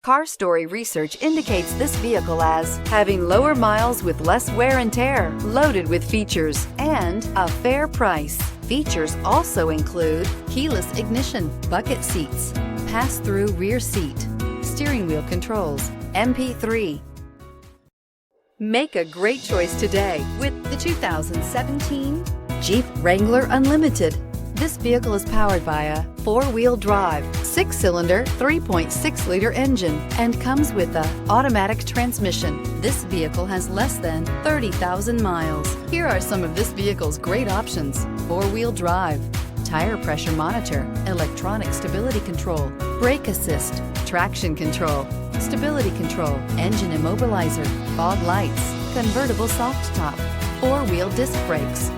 Car Story research indicates this vehicle as having lower miles with less wear and tear, loaded with features, and a fair price. Features also include keyless ignition, bucket seats, pass-through rear seat, steering wheel controls, MP3. Make a great choice today with the 2017 Jeep Wrangler Unlimited. This vehicle is powered by a 4-wheel drive, 6-cylinder, 3.6-liter engine and comes with an automatic transmission. This vehicle has less than 30,000 miles. Here are some of this vehicle's great options: 4-wheel drive, tire pressure monitor, electronic stability control, brake assist, traction control, stability control, engine immobilizer, fog lights, convertible soft top, 4-wheel disc brakes.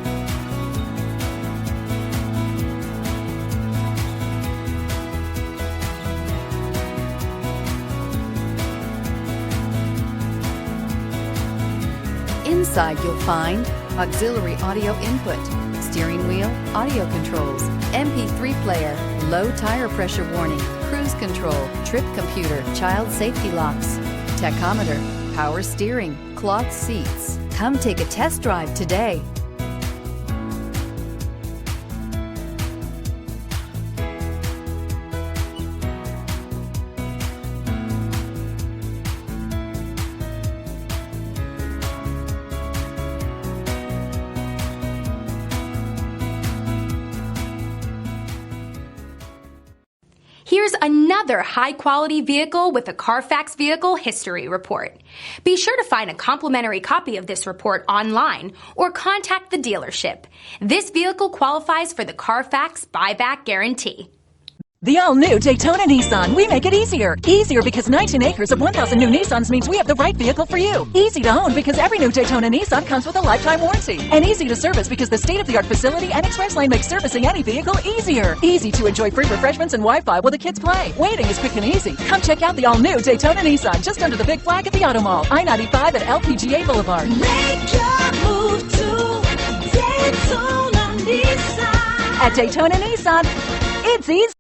Inside you'll find auxiliary audio input, steering wheel audio controls, MP3 player, low tire pressure warning, cruise control, trip computer, child safety locks, tachometer, power steering, cloth seats. Come take a test drive today. Here's another high-quality vehicle with a CARFAX Vehicle History Report. Be sure to find a complimentary copy of this report online or contact the dealership. This vehicle qualifies for the CARFAX Buyback Guarantee. The all-new Daytona Nissan. We make it easier. Easier because 19 acres of 1,000 new Nissans means we have the right vehicle for you. Easy to own because every new Daytona Nissan comes with a lifetime warranty. And easy to service because the state-of-the-art facility and express lane makes servicing any vehicle easier. Easy to enjoy free refreshments and Wi-Fi while the kids play. Waiting is quick and easy. Come check out the all-new Daytona Nissan just under the big flag at the Automall. I-95 at LPGA Boulevard. Make your move to Daytona Nissan. At Daytona Nissan, it's easy.